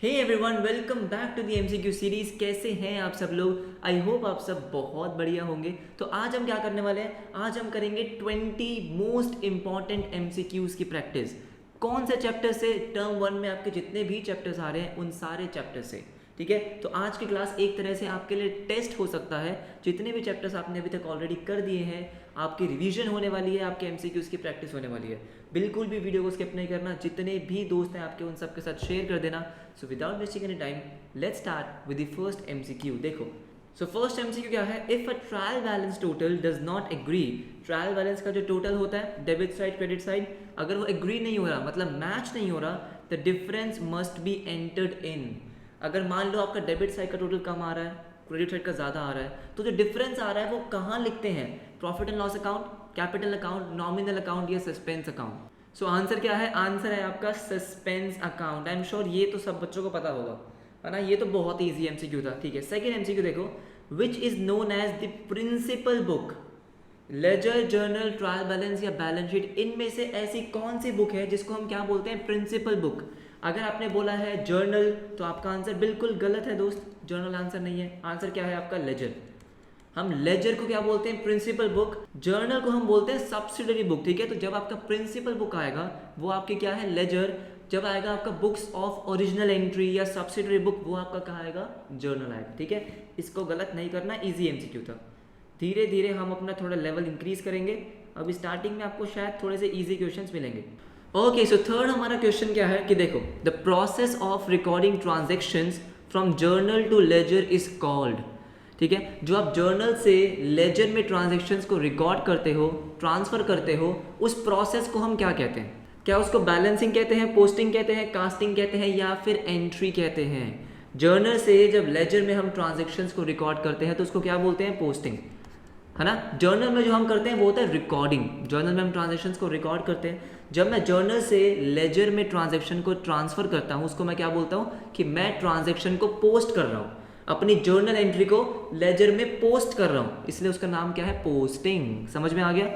Hey everyone, welcome back to the MCQ series. कैसे हैं आप सब लोग? आई होप आप सब बहुत बढ़िया होंगे। तो आज हम क्या करने वाले हैं? आज हम करेंगे 20 मोस्ट इंपॉर्टेंट एमसीक्यूज की प्रैक्टिस। कौन से चैप्टर से? टर्म 1 में आपके जितने भी चैप्टर्स आ रहे हैं उन सारे चैप्टर से। ठीक है, तो आज की क्लास एक तरह से आपके लिए टेस्ट हो सकता है। जितने भी चैप्टर्स आपने अभी तक ऑलरेडी कर दिए हैं, आपकी रिवीजन होने वाली है, आपके एमसीक्यूज की प्रैक्टिस होने वाली है। बिल्कुल भी वीडियो को स्किप नहीं करना। जितने भी दोस्त हैं आपके, उन सब के साथ शेयर कर देना। So without wasting any time, let's start with the first MCQ. देखो, सो फर्स्ट एमसीक्यू क्या है? If a trial balance total does not agree. Trial balance का जो टोटल होता है, डेबिट साइड क्रेडिट साइड, अगर वो एग्री नहीं हो रहा, मतलब मैच नहीं हो रहा, the difference must be entered in. अगर मान लो आपका डेबिट साइड का टोटल कम आ रहा है, क्रेडिट साइड का ज़्यादा आ रहा है, तो जो डिफरेंस आ रहा है वो कहाँ लिखते हैं? Profit and loss account, capital account, nominal account या सस्पेंस अकाउंट? सो आंसर क्या है? आंसर है आपका suspense account. I am sure ये तो सब बच्चों को पता होगा, है ना? ये तो बहुत ही ईजी एमसीक्यू था। ठीक है, सेकंड एमसीक्यू देखो, which is known as the principal book. Ledger, journal, trial balance या बैलेंस शीट, इनमें से ऐसी कौन सी बुक है जिसको हम क्या बोलते हैं? Principal book. अगर आपने बोला है जर्नल, तो आपका आंसर बिल्कुल गलत है दोस्त। जर्नल आंसर नहीं है। आंसर क्या है आपका? लेजर। हम लेजर को क्या बोलते हैं? Principal book. जर्नल को हम बोलते हैं सब्सिडरी बुक। ठीक है, तो जब आपका प्रिंसिपल बुक आएगा वो आपकी क्या है? लेजर। जब आएगा आपका बुक्स ऑफ ओरिजिनल एंट्री या सब्सिडरी बुक, वो आपका कहाँ आएगा? जर्नल आएगा। ठीक है, इसको गलत नहीं करना। इजी एमसीक्यू था। धीरे धीरे हम अपना थोड़ा लेवल इंक्रीज करेंगे। अभी स्टार्टिंग में आपको शायद थोड़े से इजी क्वेश्चंस मिलेंगे। ओके, सो थर्ड हमारा क्वेश्चन क्या है कि देखो, the process of recording transactions from journal to ledger is called. ठीक है, जो आप जर्नल से लेजर में ट्रांजेक्शन्स को रिकॉर्ड करते हो, ट्रांसफर करते हो, उस प्रोसेस को हम क्या कहते हैं? क्या उसको बैलेंसिंग कहते हैं, पोस्टिंग कहते हैं, कास्टिंग कहते हैं या फिर एंट्री कहते हैं? जर्नल से जब लेजर में हम ट्रांजेक्शन्स को रिकॉर्ड करते हैं तो उसको क्या बोलते हैं? पोस्टिंग, है ना? जर्नल में जो हम करते हैं वो होता है रिकॉर्डिंग। जर्नल में हम ट्रांजेक्शन्स को रिकॉर्ड करते हैं। जब मैं जर्नल से लेजर में ट्रांजेक्शन को ट्रांसफर करता हूँ, उसको मैं क्या बोलता हूँ? कि मैं ट्रांजेक्शन को पोस्ट कर रहा हूँ, अपनी जर्नल एंट्री को लेजर में पोस्ट कर रहा हूँ, इसलिए उसका नाम क्या है? पोस्टिंग। समझ में आ गया?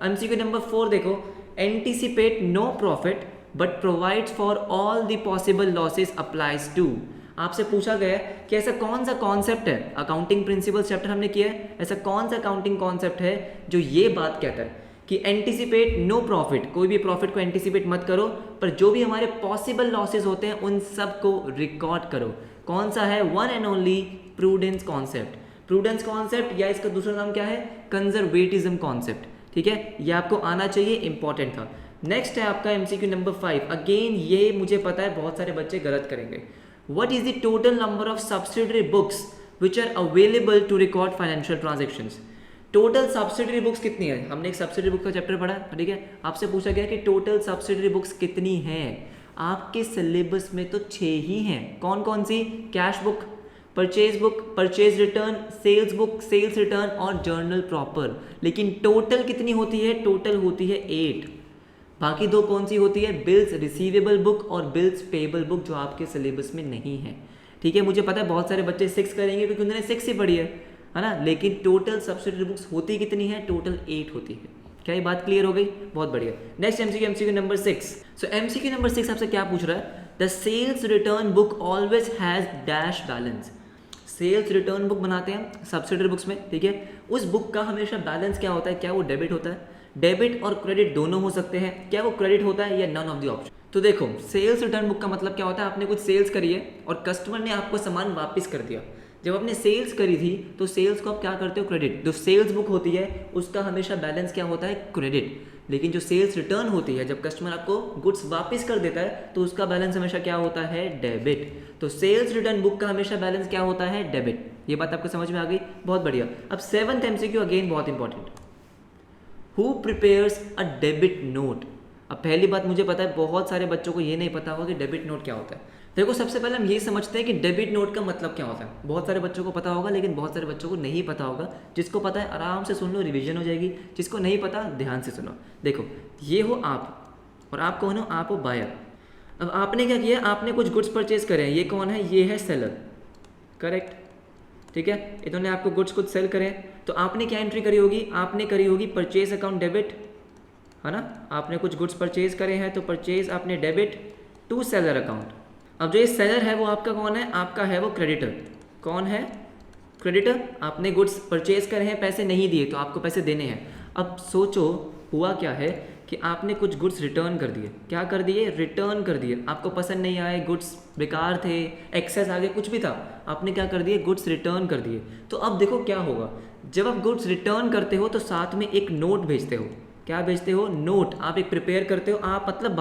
एमसीक्यू नंबर 4 देखो, anticipate no profit but provides for all the possible losses applies to. आपसे पूछा गया है कि ऐसा कौन सा कॉन्सेप्ट है, अकाउंटिंग प्रिंसिपल्स चैप्टर हमने किया है, ऐसा कौन सा अकाउंटिंग कॉन्सेप्ट है जो ये बात कहता है कि एंटीसिपेट नो प्रॉफिट, कोई भी प्रॉफिट को एंटीसिपेट मत करो, पर जो भी हमारे पॉसिबल लॉसेस होते हैं उन सब को रिकॉर्ड करो। कौन सा है? One and only prudence concept. Prudence concept या इसका दूसरा नाम क्या है? Conservatism concept. ठीक है, ये आपको आना चाहिए, इंपॉर्टेंट था। नेक्स्ट है आपका एमसीक्यू नंबर 5। अगेन ये मुझे पता है बहुत सारे बच्चे गलत करेंगे। What is the total number of subsidiary books which are available to record financial transactions? Total subsidiary books कितनी है? हमने एक सब्सिडरी बुक का चैप्टर पढ़ा, ठीक है। आपसे पूछा गया कि टोटल सब्सिडरी बुक्स कितनी हैं? आपके सिलेबस में तो 6 ही हैं। कौन कौन सी? Cash book, book, purchase return, sales book, sales return और जर्नल प्रॉपर। लेकिन टोटल कितनी होती है? टोटल होती है 8। बाकी 2 कौन सी होती है? बिल्स रिसीवेबल बुक और बिल्स पेबल बुक, जो आपके सिलेबस में नहीं है। ठीक है, मुझे पता है बहुत सारे बच्चे 6 करेंगे क्योंकि उन्होंने 6 ही पढ़ी है ना? लेकिन टोटल सब्सिडरी बुक्स होती कितनी है? टोटल 8 होती है। क्या ये बात क्लियर हो गई? बहुत बढ़िया। Next MCQ number 6। So MCQ number 6 आपसे क्या पूछ रहा है? The sales return book always has dash balance. Sales return book बनाते हैं सब्सिडरी बुक्स में, ठीक है। उस बुक का हमेशा बैलेंस क्या होता है? क्या वो डेबिट होता है? डेबिट और क्रेडिट दोनों हो सकते हैं। क्या वो क्रेडिट होता है या नन ऑफ द ऑप्शन? तो देखो, सेल्स रिटर्न बुक का मतलब क्या होता है? आपने कुछ सेल्स करी है और कस्टमर ने आपको सामान वापस कर दिया। जब आपने सेल्स करी थी तो सेल्स को आप क्या करते हो? क्रेडिट। जो सेल्स बुक होती है उसका हमेशा बैलेंस क्या होता है? क्रेडिट। लेकिन जो सेल्स रिटर्न होती है, जब कस्टमर आपको गुड्स वापस कर देता है, तो उसका बैलेंस हमेशा क्या होता है? डेबिट। तो सेल्स रिटर्न बुक का हमेशा बैलेंस क्या होता है? डेबिट। ये बात आपको समझ में आ गई? बहुत बढ़िया। अब 7th एमसीक्यू अगेन बहुत important. Who prepares a debit note? अब पहली बात, मुझे पता है बहुत सारे बच्चों को ये नहीं पता होगा कि डेबिट नोट क्या होता है। देखो, सबसे पहले हम ये समझते हैं कि डेबिट नोट का मतलब क्या होता है। बहुत सारे बच्चों को पता होगा लेकिन बहुत सारे बच्चों को नहीं पता होगा। जिसको पता है आराम से सुन लो, रिवीजन हो जाएगी। जिसको नहीं पता ध्यान से सुनो। देखो, ये हो आप और आप कौन हो? आप हो बायर। अब आपने क्या किया? आपने कुछ गुड्स परचेज करे हैं। ये कौन है? ये है सेलर, करेक्ट। ठीक है, इन्होंने आपको गुड्स कुछ सेल करें, तो आपने क्या एंट्री करी होगी? आपने करी होगी परचेज अकाउंट डेबिट, है ना? आपने कुछ गुड्स परचेज करे हैं तो परचेज आपने डेबिट टू सेलर अकाउंट। अब जो ये सेलर है वो आपका कौन है, आपका है वो क्रेडिटर। कौन है, क्रेडिटर। आपने गुड्स परचेज करे हैं, पैसे नहीं दिए तो आपको पैसे देने हैं। अब सोचो हुआ क्या है कि आपने कुछ गुड्स रिटर्न कर दिए। क्या कर दिए, रिटर्न कर दिए। आपको पसंद नहीं आए, गुड्स बेकार थे, एक्सेस आ गए, कुछ भी था, आपने क्या कर दिए, गुड्स रिटर्न कर दिए। तो अब देखो क्या होगा, जब आप गुड्स रिटर्न करते हो तो साथ में एक नोट भेजते हो। क्या भेजते हो, नोट। आप एक प्रिपेयर करते हो, आप मतलब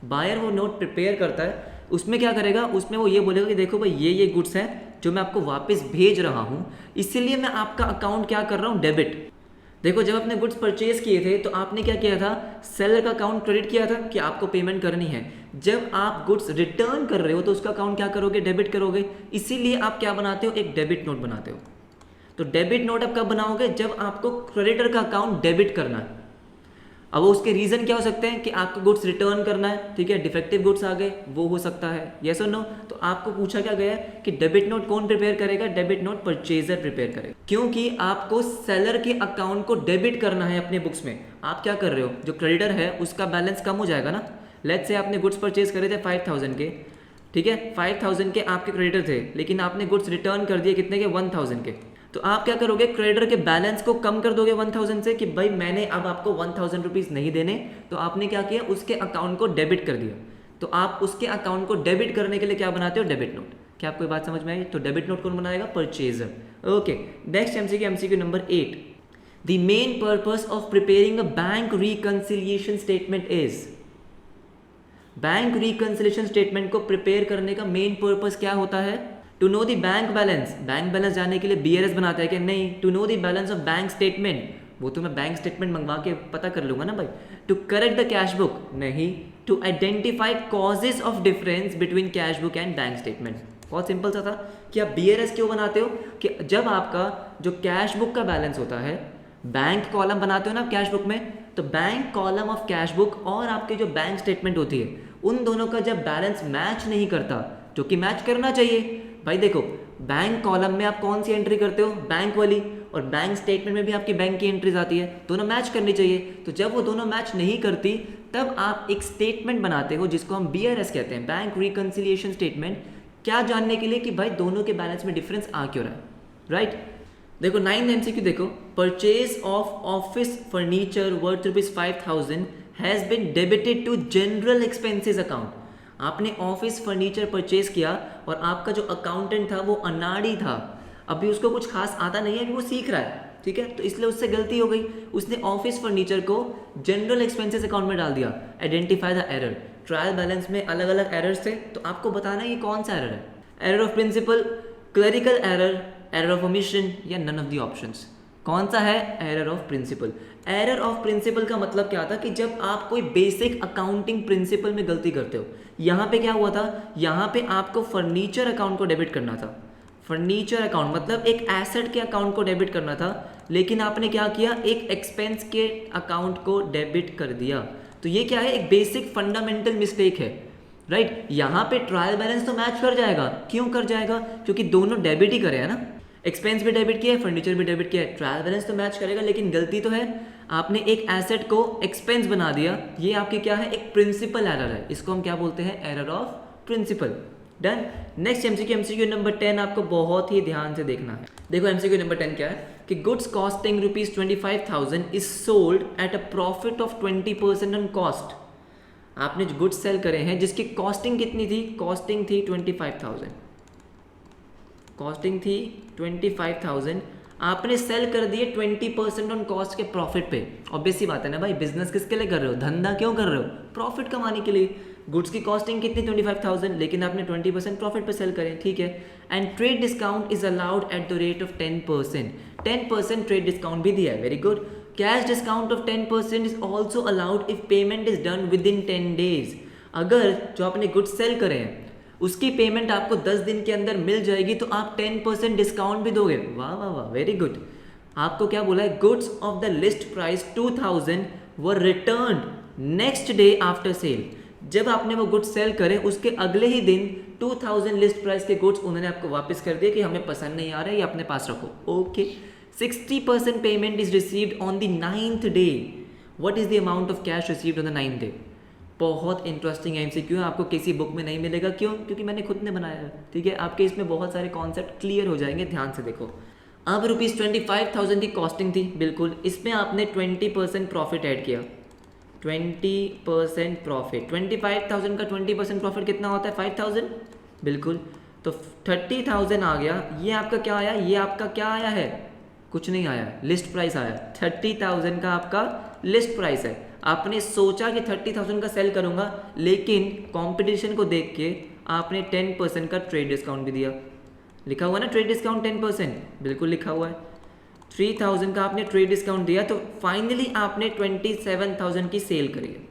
बायर वो नोट प्रिपेयर करता है। उसमें क्या करेगा, उसमें वो ये बोलेगा कि देखो भाई ये गुड्स हैं जो मैं आपको वापस भेज रहा हूँ, इसीलिए मैं आपका अकाउंट क्या कर रहा हूँ, डेबिट। देखो जब आपने गुड्स परचेज किए थे तो आपने क्या किया था, सेलर का अकाउंट क्रेडिट किया था कि आपको पेमेंट करनी है। जब आप गुड्स रिटर्न कर रहे हो तो उसका अकाउंट क्या करोगे, डेबिट करोगे। इसीलिए आप क्या बनाते हो, एक डेबिट नोट बनाते हो। तो डेबिट नोट आप कब बनाओगे, जब आपको क्रेडिटर का अकाउंट डेबिट करना है। अब उसके रीजन क्या हो सकते हैं कि आपको गुड्स रिटर्न करना है, ठीक है, डिफेक्टिव गुड्स आ गए, वो हो सकता है, यस और नो। तो आपको पूछा क्या गया है कि डेबिट नोट कौन प्रिपेयर करेगा, डेबिट नोट परचेजर प्रिपेयर करेगा, क्योंकि आपको सेलर के अकाउंट को डेबिट करना है अपने बुक्स में। आप क्या कर रहे हो, जो क्रेडिटर है उसका बैलेंस कम हो जाएगा ना। लेट्स से आपने गुड्स परचेज करे थे 5000 के, ठीक है, 5000 के आपके क्रेडिटर थे, लेकिन आपने गुड्स रिटर्न कर दिए कितने के, 1000 के। तो आप क्या करोगे, क्रेडिटर के बैलेंस को कम कर दोगे 1000 से कि भाई मैंने अब आपको 1000 रुपीज़ नहीं देने। तो आपने क्या किया, उसके अकाउंट को डेबिट कर दिया। तो आप उसके अकाउंट को डेबिट करने के लिए क्या बनाते हो, डेबिट नोट। क्या आपको बात समझ में आई? तो डेबिट नोट कौन बनाएगा, purchaser. Okay, next MCQ number 8। The main purpose of preparing a bank reconciliation statement is. Bank reconciliation statement को प्रिपेयर करने का मेन पर्पस क्या होता है, to know the bank balance. Bank balance जानने के लिए बीआरएस बनाता है कि नहीं, to know the balance of bank statement, वो तो मैं बैंक स्टेटमेंट मंगवा के पता कर लूंगा ना भाई। To correct the cash book, नहीं, to identify causes of difference between cash book and bank statement. बहुत सिंपल सा था कि आप बीआरएस क्यों बनाते हो कि जब आपका जो कैश बुक का बैलेंस होता है, बैंक कॉलम बनाते हो ना कैश बुक में, तो bank column of cash book और आपकी जो बैंक स्टेटमेंट होती है, उन दोनों का जब बैलेंस मैच नहीं करता, जो कि मैच करना चाहिए भाई। देखो बैंक कॉलम में आप कौन सी एंट्री करते हो, बैंक वाली, और बैंक स्टेटमेंट में भी आपकी बैंक की एंट्रीज आती है, दोनों मैच करनी चाहिए। तो जब वो दोनों मैच नहीं करती तब आप एक स्टेटमेंट बनाते हो जिसको हम बीआरएस कहते हैं, बैंक रिकंसिलिएशन स्टेटमेंट। क्या जानने के लिए कि भाई दोनों के बैलेंस में डिफरेंस आ क्यों रहा है, राइट। देखो 9th एमसीक्यू देखो, purchase of office furniture worth ₹5000 has been debited to general expenses account. आपने ऑफिस फर्नीचर परचेज किया और आपका जो अकाउंटेंट था वो अनाड़ी था, अभी उसको कुछ खास आता नहीं है, अभी वो सीख रहा है, ठीक है, तो इसलिए उससे गलती हो गई, उसने ऑफिस फर्नीचर को जनरल एक्सपेंसेस अकाउंट में डाल दिया। Identify the error. Trial balance में अलग अलग एरर्स थे, तो आपको बताना है ये कौन सा एरर है, error of principle, clerical error, error of omission या नन ऑफ द ऑप्शंस। कौन सा है, error of principle. Error of principle का मतलब क्या था कि जब आप कोई बेसिक अकाउंटिंग प्रिंसिपल में गलती करते हो। यहाँ पे क्या हुआ था, यहाँ पे आपको फर्नीचर अकाउंट को डेबिट करना था। फर्नीचर अकाउंट मतलब एक एसेट के अकाउंट को डेबिट करना था, लेकिन आपने क्या किया, एक एक्सपेंस के अकाउंट को डेबिट कर दिया। तो ये क्या है, एक बेसिक फंडामेंटल मिस्टेक है, राइट। यहाँ पे ट्रायल बैलेंस तो मैच कर जाएगा, क्यों कर जाएगा, क्योंकि दोनों डेबिट ही करे है ना, एक्सपेंस भी डेबिट किया है, फर्नीचर भी डेबिट किया है, ट्रायल बैलेंस तो मैच करेगा। लेकिन गलती तो है, आपने एक एसेट को एक्सपेंस बना दिया, ये आपकी क्या है, एक प्रिंसिपल एरर है, इसको हम क्या बोलते हैं, error of principle. Done. Next MCQ number 10 आपको बहुत ही ध्यान से देखना है। देखो एमसीक्यू नंबर 10 क्या है कि goods costing ₹25,000 is sold at a profit of 20% on cost. आपने जो गुड्स सेल करे हैं जिसकी कॉस्टिंग कितनी थी, कॉस्टिंग थी 25,000, कॉस्टिंग थी 25,000, आपने सेल कर दिए 20% ऑन कॉस्ट के प्रॉफिट पे। ऑब्वियस सी बात है ना भाई, बिजनेस किसके लिए कर रहे हो, धंधा क्यों कर रहे हो, प्रॉफिट कमाने के लिए। गुड्स की कॉस्टिंग कितनी 25,000, लेकिन आपने 20% प्रॉफिट पे सेल करें, ठीक है। And trade discount is allowed at the rate of 10%। 10% trade discount भी दिया है, very good. Cash discount of 10% is also allowed if payment is done with in 10 days। अगर जो आपने गुड्स सेल करे हैं उसकी पेमेंट आपको 10 दिन के अंदर मिल जाएगी तो आप 10% डिस्काउंट भी दोगे। वाह वाह वाह, वेरी गुड। आपको क्या बोला है, goods of the list price 2000 were returned next day after sale. जब आपने वो गुड्स सेल करे उसके अगले ही दिन 2000 लिस्ट प्राइस के गुड्स उन्होंने आपको वापस कर दिए कि हमें पसंद नहीं आ रहा है, ये अपने पास रखो। Okay. 60% payment is received on the 9th day. What is the amount of cash received on the 9th day? बहुत इंटरेस्टिंग एमसीक्यू है, आपको किसी बुक में नहीं मिलेगा। क्यों? क्योंकि मैंने खुद ने बनाया है, ठीक है। आपके इसमें बहुत सारे कॉन्सेप्ट क्लियर हो जाएंगे, ध्यान से देखो। अब ₹25,000 की कॉस्टिंग थी, बिल्कुल। इसमें आपने 20% प्रॉफिट ऐड किया, 20% प्रॉफिट। 25,000 का 20% प्रॉफिट कितना होता है? 5,000, बिल्कुल। तो 30,000 आ गया। ये आपका क्या आया? ये आपका क्या आया है? कुछ नहीं आया, लिस्ट प्राइस आया। 30,000 का आपका लिस्ट प्राइस है। आपने सोचा कि 30,000 का सेल करूंगा, लेकिन कंपटीशन को देख के आपने 10% का ट्रेड डिस्काउंट भी दिया। लिखा हुआ ना ट्रेड डिस्काउंट 10%, बिल्कुल लिखा हुआ है। 3,000 का आपने ट्रेड डिस्काउंट दिया, तो फाइनली आपने 27,000 की सेल करी है।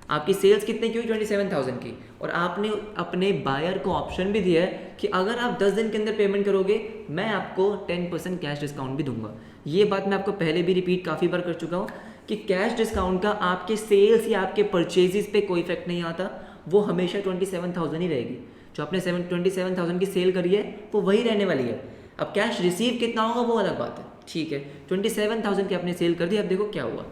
आपकी सेल्स कितने की हुई? 27,000 की। और आपने अपने बायर को ऑप्शन भी दिया है कि अगर आप 10 दिन के अंदर पेमेंट करोगे, मैं आपको 10% कैश डिस्काउंट भी दूंगा। ये बात मैं आपको पहले भी रिपीट काफ़ी बार कर चुका हूँ कि कैश डिस्काउंट का आपके सेल्स या आपके परचेजेस पे कोई इफेक्ट नहीं आता, वो हमेशा 27,000 ही रहेगी। जो आपने 27,000 की सेल करी है वो वही रहने वाली है। अब कैश रिसीव कितना होगा वो अलग बात है, ठीक है। 27,000 की आपने सेल कर दी। अब देखो क्या हुआ,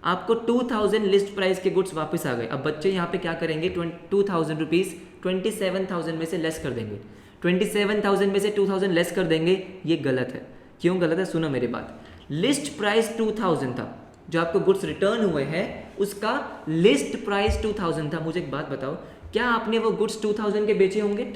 आपको 2,000 लिस्ट प्राइस के गुड्स वापस आ गए। अब बच्चे यहाँ पे क्या करेंगे? 2,000 रुपीज़ 27,000 में से लेस कर देंगे। 27,000 में से 2,000 लेस कर देंगे, ये गलत है। क्यों गलत है? सुनो मेरी बात। लिस्ट प्राइस 2,000 था, जो आपको गुड्स रिटर्न हुए हैं उसका लिस्ट प्राइस 2,000 था। मुझे एक बात बताओ, क्या आपने वो गुड्स 2,000 के बेचे होंगे?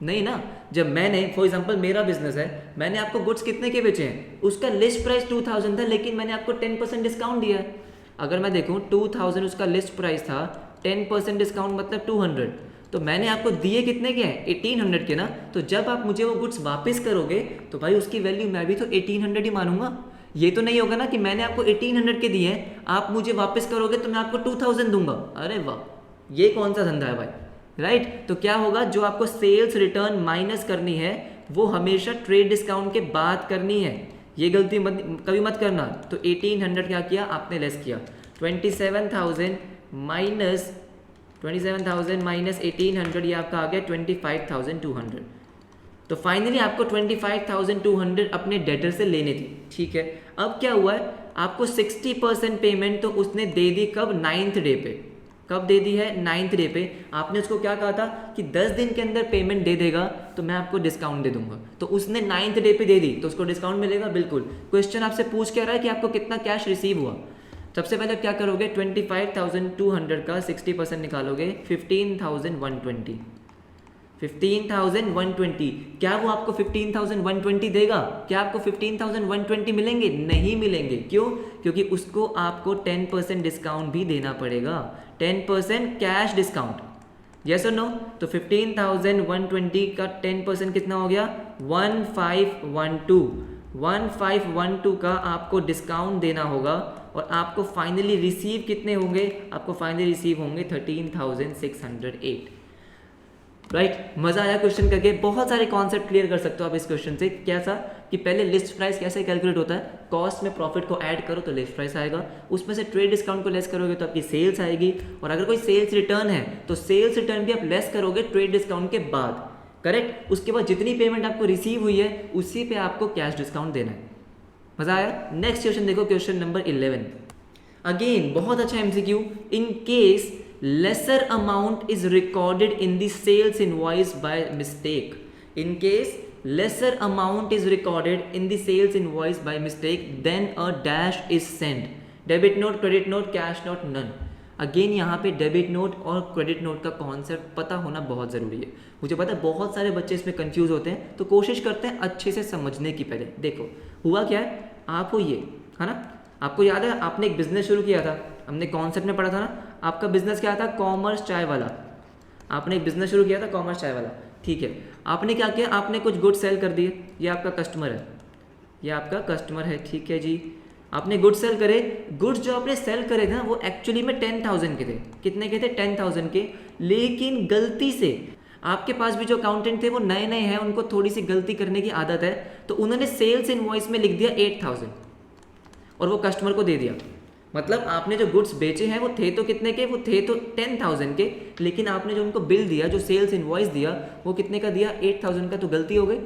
नहीं ना। जब मैंने, फॉर एग्जांपल मेरा बिजनेस है, मैंने आपको गुड्स कितने के बेचे हैं? उसका लिस्ट प्राइस 2,000 था, लेकिन मैंने आपको 10% डिस्काउंट दिया है। अगर मैं देखूं 2,000 उसका लिस्ट प्राइस था, 10% डिस्काउंट मतलब 200, तो मैंने आपको दिए कितने के हैं? 1,800 के ना। तो जब आप मुझे वो गुड्स वापस करोगे तो भाई उसकी वैल्यू मैं भी तो 1,800 ही मानूंगा। ये तो नहीं होगा ना कि मैंने आपको 1,800 के दिए हैं, आप मुझे वापस करोगे तो मैं आपको 2,000 दूंगा। अरे वाह, ये कौन सा धंधा है भाई, राइट। तो क्या होगा, जो आपको सेल्स रिटर्न माइनस करनी है वो हमेशा ट्रेड डिस्काउंट के बाद करनी है। ये गलती कभी मत करना। तो 1,800 क्या किया आपने? लेस किया। 27,000 माइनस 1,800, ये आपका आ गया 25,200। तो फाइनली आपको 25,200 अपने डेटर से लेने थी, ठीक है। अब क्या हुआ है, आपको 60% पेमेंट तो उसने दे दी कब? 9th डे पे। कब दे दी है? 9th डे पे। आपने उसको क्या कहा था कि 10 दिन के अंदर पेमेंट दे देगा तो मैं आपको डिस्काउंट दे दूंगा। तो उसने 9th डे पे दे दी तो उसको डिस्काउंट मिलेगा, बिल्कुल। क्वेश्चन आपसे पूछ क्या रहा है कि आपको कितना कैश रिसीव हुआ। सबसे पहले क्या करोगे? 25,200 का 60% निकालोगे, 15,120। 15,120। क्या वो आपको 15,120 देगा? क्या आपको 15,120 मिलेंगे? नहीं मिलेंगे। क्यों? क्योंकि उसको आपको 10% डिस्काउंट भी देना पड़ेगा, 10% कैश डिस्काउंट। यस और नो? तो 15,120 का 10% कितना हो गया? 1512। 1512 का आपको डिस्काउंट देना होगा और आपको फाइनली रिसीव कितने होंगे? आपको फाइनली रिसीव होंगे 13,608। राइट। मजा आया क्वेश्चन करके? बहुत सारे कॉन्सेप्ट क्लियर कर सकते हो आप इस क्वेश्चन से। कैसा कि पहले लिस्ट प्राइस कैसे कैलकुलेट होता है, कॉस्ट में प्रॉफिट को ऐड करो तो लिस्ट प्राइस आएगा, उसमें से ट्रेड डिस्काउंट को लेस करोगे तो आपकी सेल्स आएगी, और अगर कोई सेल्स रिटर्न है तो सेल्स रिटर्न भी आप लेस करोगे ट्रेड डिस्काउंट के बाद, करेक्ट। उसके बाद जितनी पेमेंट आपको रिसीव हुई है उसी पे आपको कैश डिस्काउंट देना है। मजा आया? नेक्स्ट क्वेश्चन देखो, क्वेश्चन नंबर 11। अगेन बहुत अच्छा MCQ. In case lesser amount is recorded in the sales invoice by mistake. In case lesser amount is recorded in the sales invoice by mistake, then a dash is sent. Debit note, credit note, cash note, none. Again यहाँ पे debit note और credit note का concept पता होना बहुत ज़रूरी है। मुझे पता है बहुत सारे बच्चे इसमें कंफ्यूज होते हैं, तो कोशिश करते हैं अच्छे से समझने की। पहले देखो हुआ क्या है, आपको ये है ना, आपको याद है आपने एक बिजनेस शुरू किया था, हमने कॉन्सेप्ट में पढ़ा था ना। आपका बिजनेस क्या था? कॉमर्स चाय वाला। आपने एक बिजनेस शुरू किया था कॉमर्स चाय वाला, ठीक है। आपने क्या किया? आपने कुछ गुड सेल कर दिए। ये आपका कस्टमर है, ये आपका कस्टमर है, ठीक है जी। आपने गुड सेल करे। गुड्स जो आपने सेल करे थे ना वो एक्चुअली में 10,000 के थे। कितने के थे? 10,000 के। लेकिन गलती से आपके पास भी जो अकाउंटेंट थे वो नए नए हैं, उनको थोड़ी सी गलती करने की आदत है, तो उन्होंने सेल्स इनवॉइस में लिख दिया 8,000 और वो कस्टमर को दे दिया। मतलब आपने जो गुड्स बेचे हैं वो थे तो कितने के? वो थे तो 10,000 के, लेकिन आपने जो उनको बिल दिया, जो सेल्स इनवॉइस दिया, वो कितने का दिया? 8,000 का। तो गलती हो गई,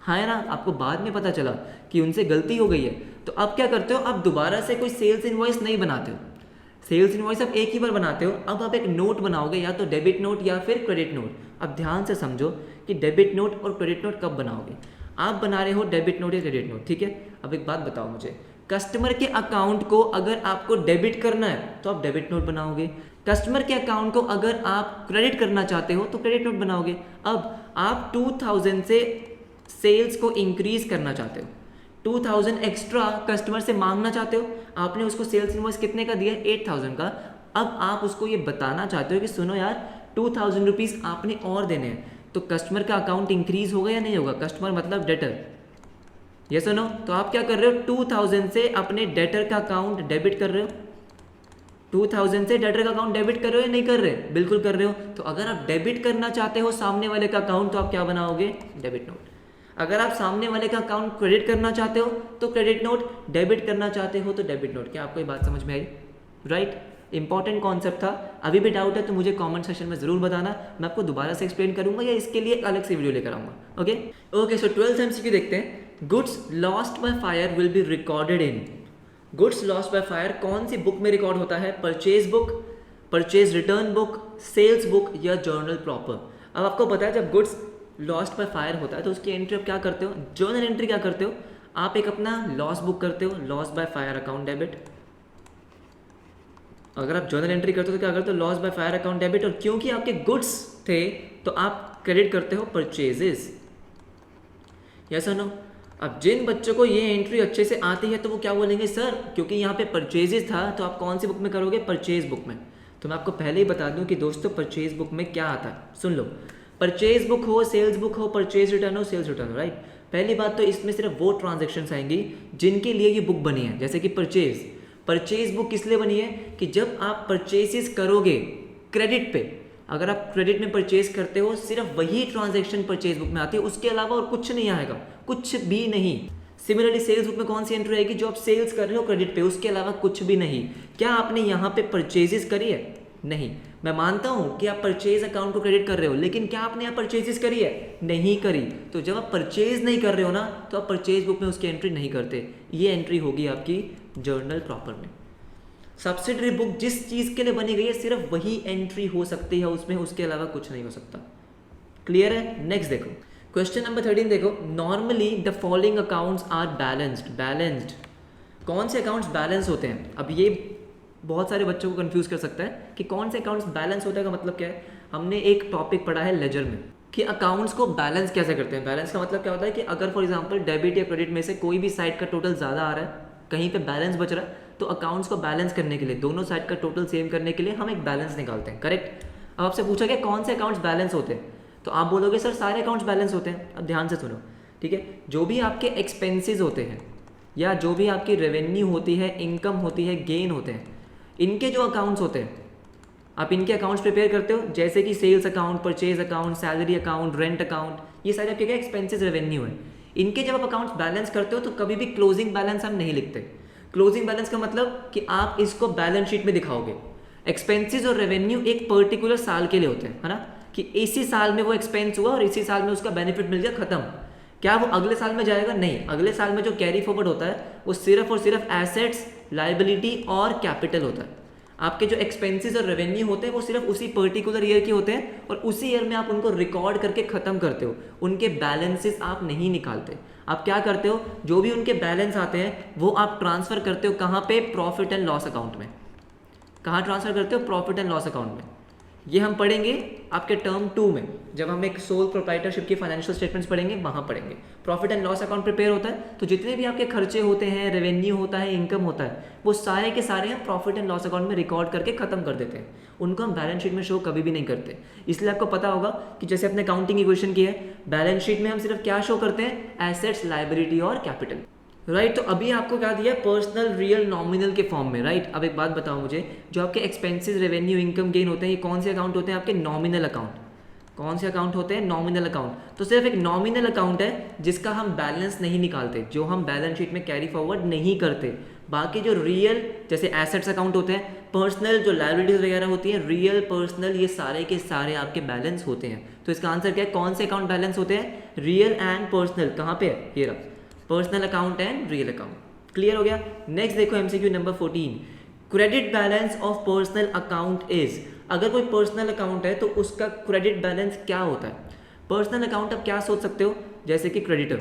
हाँ है ना। आपको बाद में पता चला कि उनसे गलती हो गई है, तो अब क्या करते हो? आप दोबारा से कोई सेल्स इनवॉइस नहीं बनाते हो, सेल्स इनवॉइस आप एक ही बार बनाते हो, अब आप एक नोट बनाओगे, या तो डेबिट नोट या फिर क्रेडिट नोट। अब ध्यान से समझो कि डेबिट नोट और क्रेडिट नोट कब बनाओगे। आप बना रहे हो डेबिट नोट या क्रेडिट नोट, ठीक है। अब एक बात बताओ मुझे, कस्टमर के अकाउंट को अगर आपको डेबिट करना है तो आप डेबिट नोट बनाओगे, कस्टमर के अकाउंट को अगर आप क्रेडिट करना चाहते हो तो क्रेडिट नोट बनाओगे। अब आप 2000 से सेल्स को इंक्रीज करना चाहते हो, 2000 एक्स्ट्रा कस्टमर से मांगना चाहते हो, आपने उसको सेल्स इनवॉइस कितने का दिया, 8000 का। अब आप उसको ये बताना चाहते हो कि सुनो यार 2000 रुपीज़ आपने और देने हैं, तो कस्टमर का अकाउंट इंक्रीज होगा या नहीं होगा, कस्टमर मतलब डेटर, ये सुनो। तो आप क्या कर रहे हो, 2000 से अपने डेटर का अकाउंट डेबिट कर रहे हो, 2000 से डेटर का अकाउंट डेबिट कर रहे हो या नहीं कर रहे, बिल्कुल कर रहे हो। तो अगर आप डेबिट करना चाहते हो सामने वाले का अकाउंट तो आप क्या बनाओगे, डेबिट नोट। अगर आप सामने वाले का अकाउंट क्रेडिट करना चाहते हो तो क्रेडिट नोट, डेबिट करना चाहते हो तो डेबिट नोट। क्या आपको ये बात समझ में आई, राइट। इंपॉर्टेंट कॉन्सेप्ट था। अभी भी डाउट है तो मुझे कमेंट सेक्शन में जरूर बताना, मैं आपको दोबारा से एक्सप्लेन करूंगा या इसके लिए एक अलग से वीडियो लेकर आऊंगा। ओके सो 12th MCQ देखते हैं। Goods lost by fire will be recorded in, goods lost by fire कौन सी बुक में रिकॉर्ड होता है, purchase book, purchase return book, sales book या जर्नल प्रॉपर। अब आपको पता है जब गुड्स लॉस्ट बाय फायर होता है तो उसकी एंट्री आप क्या करते हो, जर्नल एंट्री क्या करते हो, आप एक अपना लॉस बुक करते हो, loss by fire account debit. अगर आप जर्नल एंट्री करते हो तो क्या करते हो, loss by fire account debit. और क्योंकि आपके गुड्स थे तो आप क्रेडिट करते हो परचेजेस, यस और नो। अब जिन बच्चों को ये एंट्री अच्छे से आती है तो वो क्या बोलेंगे, सर क्योंकि यहाँ पे परचेजेस था तो आप कौन सी बुक में करोगे, परचेज बुक में। तो मैं आपको पहले ही बता दूं कि दोस्तों परचेज बुक में क्या आता है, सुन लो। परचेज बुक हो, सेल्स बुक हो, परचेज रिटर्न हो, सेल्स रिटर्न हो, राइट। पहली बात तो इसमें सिर्फ वो ट्रांजेक्शन्स आएंगी जिनके लिए ये बुक बनी है, जैसे कि परचेज। परचेज बुक किस लिए बनी है कि जब आप परचेजेस करोगे क्रेडिट पे, अगर आप क्रेडिट में परचेज करते हो सिर्फ वही ट्रांजैक्शन परचेज बुक में आती है, उसके अलावा और कुछ नहीं आएगा, कुछ भी नहीं। सिमिलरली सेल्स बुक में कौन सी एंट्री आएगी, जो आप सेल्स कर रहे हो क्रेडिट पे, उसके अलावा कुछ भी नहीं। क्या आपने यहाँ पे परचेजेस करी है, नहीं। मैं मानता हूँ कि आप परचेज अकाउंट को क्रेडिट कर रहे हो, लेकिन क्या आपने यहाँ परचेजेस करी है, नहीं करी। तो जब आप परचेज नहीं कर रहे हो ना तो आप परचेज बुक में उसकी एंट्री नहीं करते, ये एंट्री होगी आपकी जर्नल प्रॉपर में। सब्सिडरी बुक जिस चीज़ के लिए बनी गई है सिर्फ वही एंट्री हो सकती है उसमें, उसके अलावा कुछ नहीं हो सकता। क्लियर है। नेक्स्ट देखो, क्वेश्चन नंबर 13 देखो। Normally the following accounts are balanced, balanced कौन से अकाउंट्स बैलेंस होते हैं। अब ये बहुत सारे बच्चों को कंफ्यूज कर सकता है कि कौन से अकाउंट्स बैलेंस होता है का मतलब क्या है। हमने एक टॉपिक पढ़ा है लेजर में कि अकाउंट्स को बैलेंस कैसे करते हैं। बैलेंस का मतलब क्या होता है कि अगर फॉर एग्जांपल डेबिट या क्रेडिट में से कोई भी साइड का टोटल ज़्यादा आ रहा है, कहीं पे बैलेंस बच रहा है, तो अकाउंट्स को बैलेंस करने के लिए, दोनों साइड का टोटल सेम करने के लिए हम एक बैलेंस निकालते हैं, करेक्ट। अब आपसे पूछा गया कौन से अकाउंट्स बैलेंस होते हैं, तो आप बोलोगे सर सारे अकाउंट्स बैलेंस होते हैं। अब ध्यान से सुनो, ठीक है। जो भी आपके एक्सपेंसेस होते हैं या जो भी आपकी रेवेन्यू होती है, इनकम होती है, गेन होते हैं, इनके जो अकाउंट्स होते हैं आप इनके अकाउंट्स प्रिपेयर करते हो, जैसे कि sales account, purchase account, salary account, rent account, ये सारे आपके क्या एक्सपेंसेस रेवेन्यू है। इनके जब आप अकाउंट्स बैलेंस करते हो तो कभी भी क्लोजिंग बैलेंस हम नहीं लिखते। क्लोजिंग बैलेंस का मतलब कि आप इसको बैलेंस शीट में दिखाओगे। एक्सपेंसेस और रेवेन्यू एक पर्टिकुलर साल के लिए होते हैं, है ना, कि इसी साल में वो एक्सपेंस हुआ और इसी साल में उसका बेनिफिट मिल गया, खत्म। क्या वो अगले साल में जाएगा, नहीं। अगले साल में जो कैरी फॉरवर्ड होता है वो सिर्फ और सिर्फ एसेट्स, लायबिलिटी और कैपिटल होता है। आपके जो एक्सपेंसेस और रेवेन्यू होते हैं वो सिर्फ उसी पर्टिकुलर ईयर के होते हैं और उसी ईयर में आप उनको रिकॉर्ड करके खत्म करते हो, उनके बैलेंसेस आप नहीं निकालते। आप क्या करते हो, जो भी उनके बैलेंस आते हैं वो आप ट्रांसफर करते हो कहाँ पे, प्रॉफिट एंड लॉस अकाउंट में। कहाँ ट्रांसफर करते हो, प्रॉफिट एंड लॉस अकाउंट में। ये हम पढ़ेंगे आपके टर्म 2 में, जब हम एक सोल प्रोप्राइटरशिप की फाइनेंशियल स्टेटमेंट्स पढ़ेंगे, वहाँ पढ़ेंगे। Profit and loss account prepare होता है तो जितने भी आपके खर्चे होते हैं, रेवेन्यू होता है, इनकम होता है, वो सारे के सारे हम प्रॉफिट एंड लॉस अकाउंट में रिकॉर्ड करके खत्म कर देते हैं। उनको हम बैलेंस शीट में शो कभी भी नहीं करते। इसलिए आपको पता होगा कि जैसे अपने अकाउंटिंग इक्वेशन की है, बैलेंस शीट में हम सिर्फ क्या शो करते हैं, एसेट्स, लायबिलिटी और कैपिटल, राइट। तो अभी आपको क्या दिया, पर्सनल, रियल, नॉमिनल के फॉर्म में, राइट। अब एक बात बताओ मुझे, जो आपके एक्सपेंसेस, रेवेन्यू, इनकम, गेन होते हैं, ये कौन से अकाउंट होते हैं, आपके नॉमिनल अकाउंट। कौन से अकाउंट होते हैं, नॉमिनल अकाउंट। तो सिर्फ एक नॉमिनल अकाउंट है जिसका हम बैलेंस नहीं निकालते, जो हम बैलेंस शीट में कैरी फॉरवर्ड नहीं करते। बाकी जो रियल, जैसे एसेट्स अकाउंट होते हैं, पर्सनल जो लायबिलिटीज वगैरह होती है, रियल, पर्सनल, ये सारे के सारे आपके बैलेंस होते हैं। तो इसका आंसर क्या है, कौन से अकाउंट बैलेंस होते हैं, रियल एंड पर्सनल। कहाँ पे है, ये रहा, personal account and real account. Clear हो गया। नेक्स्ट देखो MCQ number 14। Credit balance of personal account is, अगर कोई पर्सनल अकाउंट है तो उसका क्रेडिट बैलेंस क्या होता है? पर्सनल अकाउंट आप क्या सोच सकते हो, जैसे कि क्रेडिटर,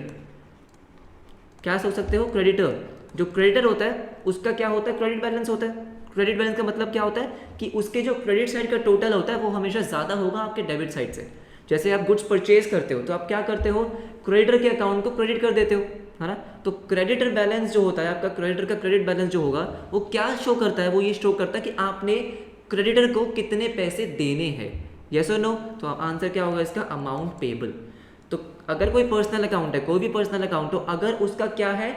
क्या सोच सकते हो? क्रेडिटर, जो क्रेडिटर होता है उसका क्या होता है? क्रेडिट बैलेंस होता है। क्रेडिट बैलेंस का मतलब क्या होता है कि उसके जो क्रेडिट साइड का टोटल होता है वो हमेशा ज़्यादा होगा आपके डेबिट साइड से। जैसे आप गुड्स परचेज करते हो तो आप क्या करते हो? क्रेडिटर के अकाउंट को क्रेडिट कर देते हो, है ना? तो क्रेडिटर बैलेंस जो होता है आपका, क्रेडिटर का क्रेडिट बैलेंस जो होगा वो क्या शो करता है? वो ये शो करता है कि आपने क्रेडिटर को कितने पैसे देने हैं। यस और नो? तो आंसर क्या होगा इसका? Amount payable. तो अगर कोई पर्सनल अकाउंट है, कोई भी पर्सनल अकाउंट हो, अगर उसका क्या है?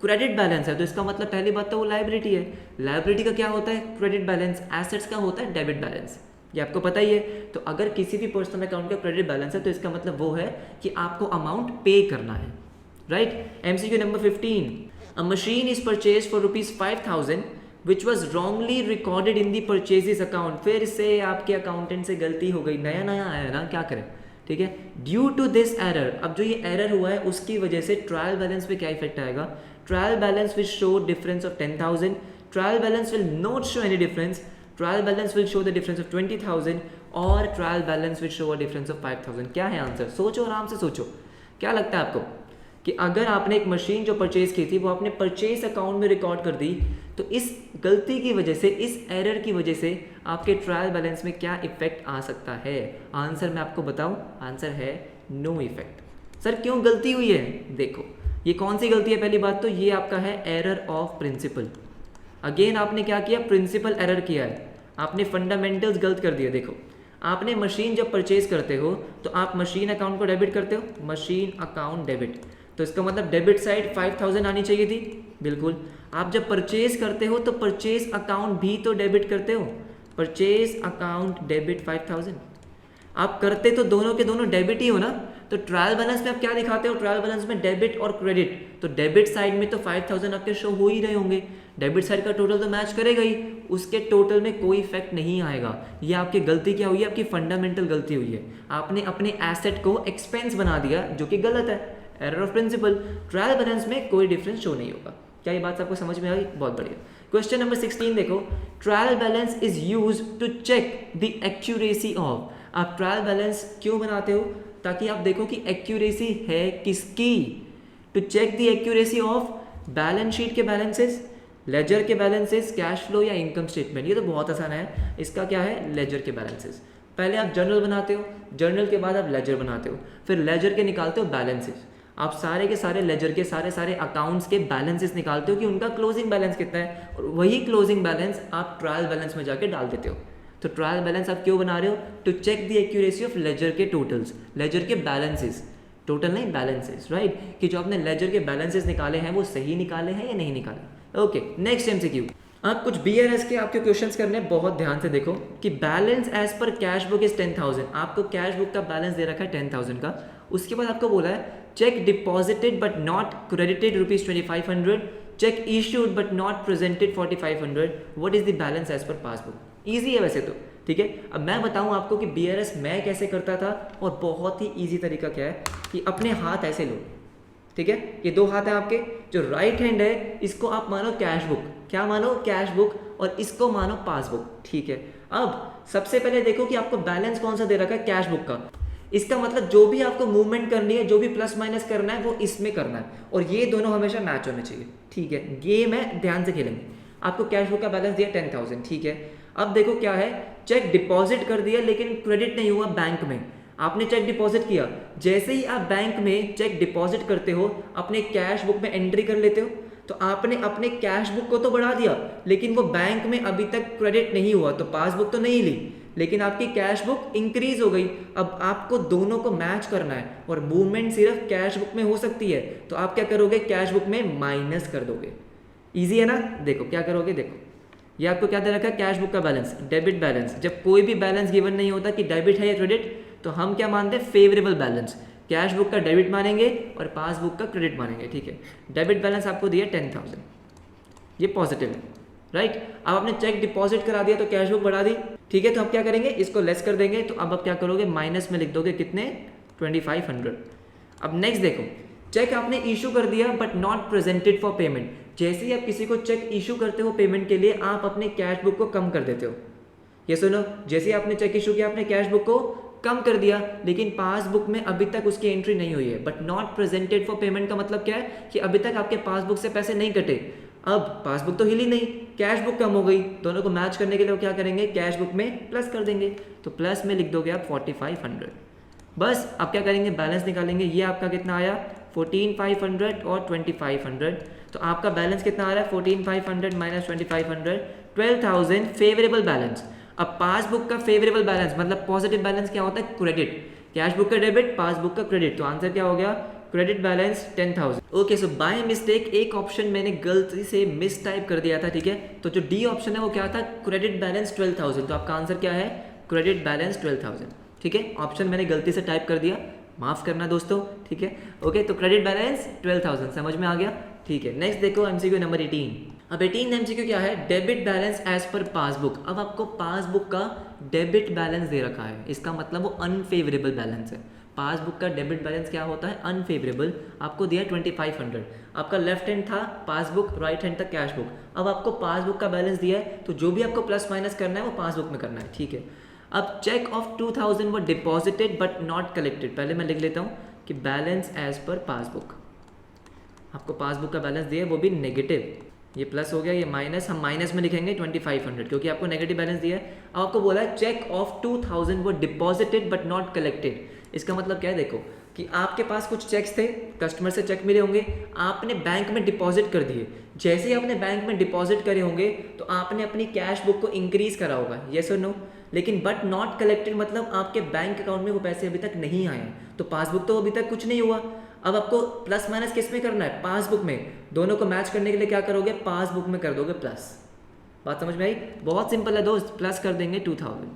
क्रेडिट बैलेंस है, तो इसका मतलब पहली बात तो वो लायबिलिटी है। लायबिलिटी का क्या होता है? Credit balance. एसेट्स का होता है डेबिट बैलेंस, ये आपको पता ही है। तो अगर किसी भी पर्सनल अकाउंट का क्रेडिट बैलेंस है तो इसका मतलब वो है कि आपको अमाउंट पे करना है, right? MCQ number 15, a machine is purchase for ₹5,000 which was wrongly recorded in the purchases account. फिर से आपके अकाउंटेंट से गलती हो गई, नया नया आया ना, क्या करें, ठीक है? ड्यू टू दिस एरर, अब जो ये एरर हुआ है उसकी वजह से ट्रायल बैलेंस पे क्या इफेक्ट आएगा? Trial balance will show difference of 10,000, trial balance will not show any difference, trial balance will show the difference of 20,000 और trial balance will show a difference of 5,000। क्या है आंसर? सोचो, आराम से सोचो। क्या लगता है आपको कि अगर आपने एक मशीन जो परचेज की थी वो आपने परचेज अकाउंट में रिकॉर्ड कर दी, तो इस गलती की वजह से, इस एरर की वजह से आपके ट्रायल बैलेंस में क्या इफेक्ट आ सकता है? आंसर मैं आपको बताऊं, आंसर है नो इफेक्ट। सर क्यों गलती हुई है? देखो, ये कौन सी गलती है? पहली बात तो ये आपका है एरर ऑफ प्रिंसिपल। अगेन आपने क्या किया? प्रिंसिपल एरर किया है, आपने फंडामेंटल्स गलत कर दिया। देखो, आपने मशीन जब परचेज करते हो तो आप मशीन अकाउंट को डेबिट करते हो, मशीन अकाउंट डेबिट, तो इसका मतलब डेबिट साइड 5,000 आनी चाहिए थी, बिल्कुल। आप जब परचेज करते हो तो परचेज अकाउंट भी तो डेबिट करते हो, परचेज अकाउंट डेबिट 5,000। आप करते तो दोनों के दोनों डेबिट ही हो ना, तो ट्रायल बैलेंस में आप क्या दिखाते हो? ट्रायल बैलेंस में डेबिट और क्रेडिट, तो डेबिट साइड में तो 5,000 आपके शो हो ही रहे होंगे, डेबिट साइड का टोटल तो मैच करेगा ही, उसके टोटल में कोई इफेक्ट नहीं आएगा। ये आपकी गलती क्या हुई है? आपकी फंडामेंटल गलती हुई है, आपने अपने एसेट को एक्सपेंस बना दिया, जो कि गलत है, error of principle. Trial balance में कोई डिफरेंस शो नहीं होगा। क्या ये बात आपको समझ में आई? बहुत बढ़िया। क्वेश्चन नंबर 16 देखो, trial balance is use to check the accuracy of. आप ट्रायल बैलेंस क्यों बनाते हो? ताकि आप देखो कि एक्यूरेसी है किसकी। To check the accuracy of balance sheet के बैलेंसेस, लेजर के बैलेंसेस, कैश फ्लो या इनकम स्टेटमेंट। ये तो बहुत आसान है, इसका क्या है? लेजर के बैलेंसेस। पहले आप जर्नल बनाते हो, जर्नल के बाद आप लेजर बनाते हो, फिर लेजर के निकालते हो बैलेंसेस। आप सारे के सारे लेजर के सारे अकाउंट्स के बैलेंसेस निकालते हो कि उनका क्लोजिंग बैलेंस कितना है, और वही क्लोजिंग बैलेंस आप ट्रायल बैलेंस में जाके डाल देते हो। तो ट्रायल बैलेंस आप क्यों बना रहे हो? To check the accuracy of ledger के टोटल्स, लेजर के बैलेंसेस, टोटल नहीं बैलेंसेस, राइट? कि जो आपने लेजर के बैलेंसेस निकाले हैं वो सही निकाले हैं या नहीं निकाले। Okay, next MCQ. आप कुछ बीआरएस के आपके क्वेश्चंस करने हैं, बहुत ध्यान से देखो कि balance as per cash book is 10,000। आपको कैश बुक का बैलेंस दे रखा है 10,000 का। उसके बाद आपको बोला है cheque deposited but not credited ₹2,500, cheque issued but not presented 4,500, what is the balance as per passbook. Easy है वैसे तो, ठीक है। अब मैं बताऊं आपको कि बीआरएस मैं कैसे करता था, और बहुत ही ईजी तरीका क्या है कि अपने हाथ ऐसे लो, ठीक है। ये दो हाथ हैं आपके, जो राइट हैंड है इसको आप मानो कैश बुक, क्या मानो? कैश बुक, और इसको मानो पासबुक, ठीक है। अब सबसे पहले देखो कि आपको बैलेंस कौन सा दे रखा है? कैश बुक का। इसका मतलब जो भी आपको मूवमेंट करनी है, जो भी प्लस माइनस करना है वो इसमें करना है, और ये दोनों हमेशा मैच होने चाहिए, ठीक है। गेम है, ध्यान से खेलेंगे। आपको कैश बुक का बैलेंस दिया 10,000, ठीक है। अब देखो क्या है, चेक डिपॉजिट कर दिया लेकिन क्रेडिट नहीं हुआ बैंक में। आपने चेक डिपॉजिट किया, जैसे ही आप बैंक में चेक डिपॉजिट करते हो अपने कैश बुक में एंट्री कर लेते हो, तो आपने अपने कैश बुक को तो बढ़ा दिया लेकिन वो बैंक में अभी तक क्रेडिट नहीं हुआ, तो पासबुक तो नहीं ली लेकिन आपकी कैश बुक इंक्रीज हो गई। अब आपको दोनों को मैच करना है और मूवमेंट सिर्फ कैश बुक में हो सकती है, तो आप क्या करोगे? कैश बुक में माइनस कर दोगे। इजी है ना? देखो क्या करोगे, देखो ये आपको क्या दे रखा है? कैश बुक का बैलेंस, डेबिट बैलेंस। जब कोई भी बैलेंस गिवन नहीं होता कि डेबिट है या क्रेडिट, तो हम क्या मानते हैं? Favourable balance. कैश बुक का डेबिट मानेंगे और पासबुक का क्रेडिट मानेंगे, ठीक है। डेबिट बैलेंस आपको दिया 10,000, ये पॉजिटिव है, राइट। अब आपने चेक डिपॉजिट करा दिया तो कैश बुक बढ़ा दी, ठीक है। तो अब क्या करेंगे? इसको लेस कर देंगे, तो अब आप क्या करोगे? माइनस में लिख दोगे कितने? 2,500। अब नेक्स्ट देखो, चेक आपने इशू कर दिया but not presented for payment. जैसे ही आप किसी को चेक इशू करते हो पेमेंट के लिए, आप अपने कैश बुक को कम कर देते हो। ये सुनो, जैसे ही आपने चेक इशू किया, आपने कैश बुक को कम कर दिया, लेकिन पासबुक में अभी तक उसकी एंट्री नहीं हुई है। But not presented for payment का मतलब क्या है कि अभी तक आपके पासबुक से पैसे नहीं कटे। अब पासबुक तो हिली नहीं, कैश बुक कम हो गई, दोनों को मैच करने के लिए वो क्या करेंगे, कैश बुक में प्लस कर देंगे। तो प्लस में लिख दोगे आप 4500। बस अब क्या करेंगे, बैलेंस निकालेंगे। ये आपका कितना आया 14500 और 2500। तो आपका बैलेंस कितना आ रहा है 14500 माइनस 2500, 12000 फेवरेबल बैलेंस। अब पासबुक का फेवरेबल बैलेंस मतलब पॉजिटिव बैलेंस क्या होता है, क्रेडिट। कैश बुक का डेबिट, पासबुक का क्रेडिट। तो आंसर क्या हो गया, credit balance 10000। Okay, so by mistake एक ऑप्शन मैंने गलती से मिस टाइप कर दिया था, ठीक है। तो जो डी ऑप्शन है वो क्या था, क्रेडिट बैलेंस 12000। तो आपका आंसर क्या है, क्रेडिट बैलेंस 12000, ठीक है। ऑप्शन मैंने गलती से टाइप कर दिया, माफ करना दोस्तों, ठीक है। ओके, तो क्रेडिट बैलेंस 12000 समझ में आ गया, ठीक है। नेक्स्ट देखो एमसीक्यू नंबर 18। अब 18 एमसीक्यू क्या है, debit balance as per passbook. अब आपको पासबुक का डेबिट बैलेंस दे रखा है, इसका मतलब वो अनफेवरेबल बैलेंस है। पासबुक का डेबिट बैलेंस क्या होता है, अनफेवरेबल। आपको दिया 2500, आपका लेफ्ट हैंड था पासबुक, राइट हैंड था कैश बुक। अब आपको पासबुक का बैलेंस दिया है, तो जो भी आपको प्लस माइनस करना है वो पासबुक में करना है, ठीक है। अब चेक ऑफ 2000 वो डिपॉजिटेड बट नॉट कलेक्टेड। पहले मैं लिख लेता हूँ कि बैलेंस एज पर पासबुक। आपको पासबुक का बैलेंस दिया है वो भी नेगेटिव, ये प्लस हो गया, ये माइनस, हम माइनस में लिखेंगे 2500 क्योंकि आपको नेगेटिव बैलेंस दिया है। अब आपको बोला है चेक ऑफ 2000 वो डिपॉजिटेड बट नॉट कलेक्टेड। इसका मतलब क्या है, देखो कि आपके पास कुछ चेक्स थे, कस्टमर से चेक मिले होंगे, आपने बैंक में डिपॉजिट कर दिए। जैसे ही आपने बैंक में डिपॉजिट करे होंगे तो आपने अपनी कैश बुक को इंक्रीज करा होगा, येस और नो। लेकिन बट नॉट कलेक्टेड मतलब आपके बैंक अकाउंट में वो पैसे अभी तक नहीं आए, तो पासबुक तो अभी तक कुछ नहीं हुआ। अब आपको प्लस माइनस किस में करना है, पासबुक में। दोनों को मैच करने के लिए क्या करोगे, पासबुक में कर दोगे प्लस। बात समझ में आई, बहुत सिंपल है दोस्त, प्लस कर देंगे 2000।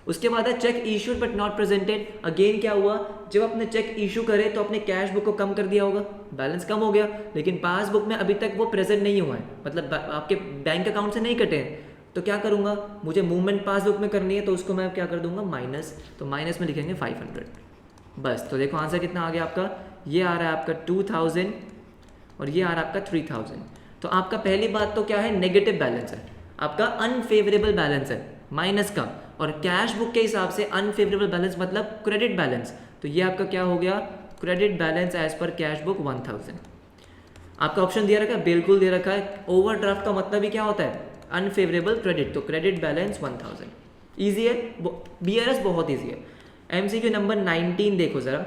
उसके बाद है check issued but not presented. Again क्या हुआ, जब आपने चेक इशू करे तो अपने कैश बुक को कम कर दिया होगा, बैलेंस कम हो गया, लेकिन पासबुक में अभी तक वो प्रेजेंट नहीं हुआ है, मतलब आपके बैंक अकाउंट से नहीं कटे हैं। तो क्या करूंगा, मुझे मूवमेंट पासबुक में करनी है, तो उसको मैं क्या कर दूंगा, माइनस। तो माइनस में लिखेंगे 500 बस। तो देखो आंसर कितना आ गया आपका, ये आ रहा है आपका 2000 और ये आ रहा है आपका 3000। तो आपका पहली बात तो क्या है, नेगेटिव बैलेंस है, आपका अनफेवरेबल बैलेंस है माइनस का। और कैश बुक के हिसाब से अनफेवरेबल बैलेंस मतलब क्रेडिट बैलेंस। तो ये आपका क्या हो गया, credit balance as per cash book 1000। आपका ऑप्शन दिया रखा है, बिल्कुल दे रखा है। ओवरड्राफ्ट का मतलब ही क्या होता है, अनफेवरेबल क्रेडिट। तो क्रेडिट बैलेंस 1000, ईजी है, बीआरएस बहुत ईजी है। एमसीक्यू नंबर 19 देखो जरा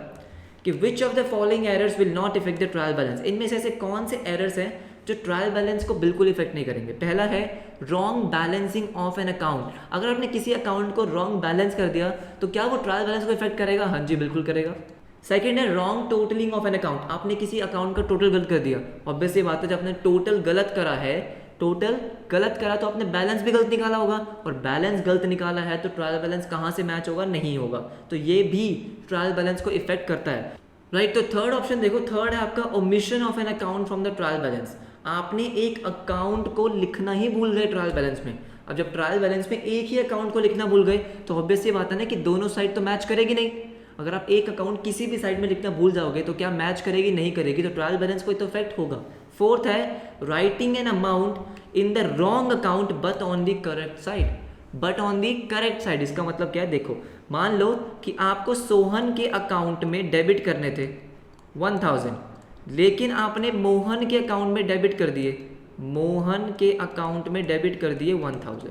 कि which of the following errors will not effect the trial balance. इनमें से ऐसे कौन से एरर्स हैं जो ट्रायल बैलेंस को बिल्कुल इफेक्ट नहीं करेंगे। पहला है wrong balancing of an account. अगर आपने किसी अकाउंट को रॉन्ग बैलेंस कर दिया तो क्या वो ट्रायल बैलेंस को इफेक्ट करेगा, हाँ जी बिल्कुल करेगा। सेकंड है wrong totalling of an account. आपने किसी अकाउंट का टोटल गलत कर दिया, ऑब्वियसली बात है जब आपने टोटल गलत करा है, टोटल गलत करा तो आपने बैलेंस भी गलत निकाला होगा, और बैलेंस गलत निकाला है तो ट्रायल बैलेंस कहाँ से मैच होगा, नहीं होगा। तो ये भी ट्रायल बैलेंस को इफेक्ट करता है, राइट। तो थर्ड ऑप्शन देखो, थर्ड है आपका omission of an account from the trial balance. आपने एक अकाउंट को लिखना ही भूल गए ट्रायल बैलेंस में। अब जब ट्रायल बैलेंस में एक ही अकाउंट को लिखना भूल गए तो ऑब्वियस सी बात है ना कि दोनों साइड तो मैच करेगी नहीं। अगर आप एक अकाउंट किसी भी साइड में लिखना भूल जाओगे तो क्या मैच करेगी, नहीं करेगी, तो ट्रायल बैलेंस को तो इफेक्ट होगा। फोर्थ है writing an amount in the wrong account but on the correct side. But on the correct side इसका मतलब क्या है, देखो मान लो कि आपको सोहन के अकाउंट में डेबिट करने थे 1000, लेकिन आपने मोहन के अकाउंट में डेबिट कर दिए, मोहन के अकाउंट में डेबिट कर दिए 1000।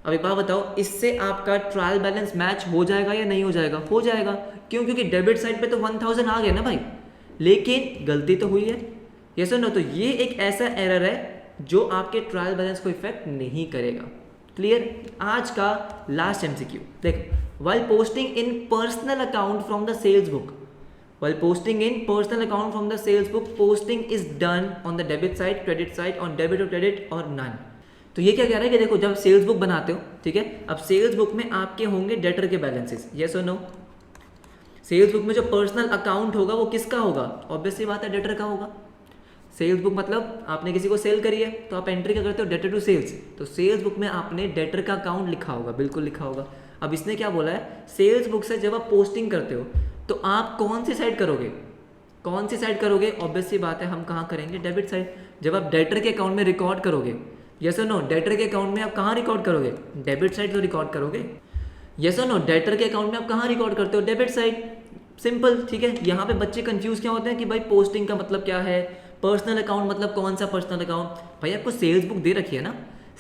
अब एक बात बताओ, इससे आपका ट्रायल बैलेंस मैच हो जाएगा या नहीं हो जाएगा, हो जाएगा। क्यों, क्योंकि डेबिट साइड पे तो 1000 आ गया ना भाई, लेकिन गलती तो हुई है, यस और नो। तो ये एक ऐसा एरर है जो आपके ट्रायल बैलेंस को इफेक्ट नहीं करेगा। क्लियर। आज का लास्ट एमसीक्यू देखो, while posting in personal account from the sales book, while posting in personal account from the sales book, posting is done on the debit side, credit side, on debit or credit or none। तो ये क्या कह रहा है कि देखो जब sales book बनाते हो, ठीक है, अब सेल्स बुक में आपके होंगे डेटर के बैलेंसेस, यस और नो। सेल्स बुक में जो पर्सनल अकाउंट होगा वो किसका होगा, ऑब्वियसली बात है डेटर का होगा। सेल्स बुक मतलब आपने किसी को सेल करी है तो आप एंट्री क्या करते हो, डेटर टू सेल्स। तो सेल्स बुक में आपने डेटर का अकाउंट लिखा होगा, बिल्कुल लिखा होगा। अब इसने क्या बोला है, सेल्स बुक से जब आप पोस्टिंग करते हो तो आप कौन सी साइड करोगे, कौन सी साइड करोगे? ऑब्वियस सी बात है, हम कहाँ करेंगे? Debit side. जब आप डेटर के अकाउंट में रिकॉर्ड करोगे, यस और नो, डेटर के अकाउंट में आप कहाँ रिकॉर्ड करोगे? डेबिट साइड तो रिकॉर्ड करोगे। यस और नो, डेटर के अकाउंट में आप कहाँ रिकॉर्ड करते हो? Debit side. सिंपल, ठीक है। यहाँ पे बच्चे कंफ्यूज क्या होते हैं कि भाई पोस्टिंग का मतलब क्या है, पर्सनल अकाउंट मतलब कौन सा पर्सनल अकाउंट? भाई आपको सेल्स बुक दे रखी है ना,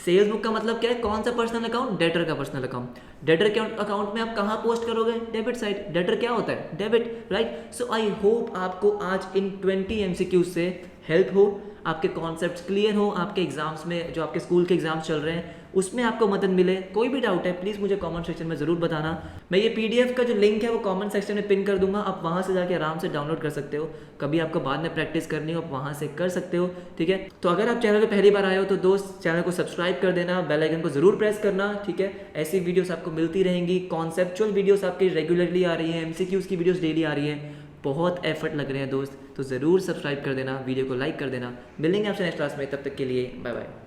सेल्स बुक का मतलब क्या है? कौन सा पर्सनल अकाउंट? डेटर का पर्सनल अकाउंट। डेटर के अकाउंट में आप कहाँ पोस्ट करोगे? Debit side. डेटर क्या होता है? Debit, right. So I hope आपको आज इन 20 एमसीक्यूज से हेल्प हो, आपके कॉन्सेप्ट्स क्लियर हो, आपके एग्जाम्स में जो आपके स्कूल के एग्जाम्स चल रहे हैं उसमें आपको मदद मिले। कोई भी डाउट है प्लीज़ मुझे कमेंट सेक्शन में ज़रूर बताना। मैं ये पीडीएफ का जो लिंक है वो कमेंट सेक्शन में पिन कर दूंगा, आप वहाँ से जाके आराम से डाउनलोड कर सकते हो। कभी आपको बाद में प्रैक्टिस करनी हो आप वहाँ से कर सकते हो, ठीक है। तो अगर आप चैनल पे पहली बार आए हो तो दोस्त चैनल को सब्सक्राइब कर देना, बेल आइकन को ज़रूर प्रेस करना, ठीक है। ऐसी वीडियोस आपको मिलती रहेंगी, कॉन्सेप्चुअल वीडियोस आपकी रेगुलरली आ रही है, एमसीक्यूज़ की वीडियोस डेली आ रही है। बहुत एफर्ट लग रहे हैं दोस्त, तो ज़रूर सब्सक्राइब कर देना, वीडियो को लाइक कर देना। मिलेंगे आपसे नेक्स्ट क्लास में, तब तक के लिए बाय बाय।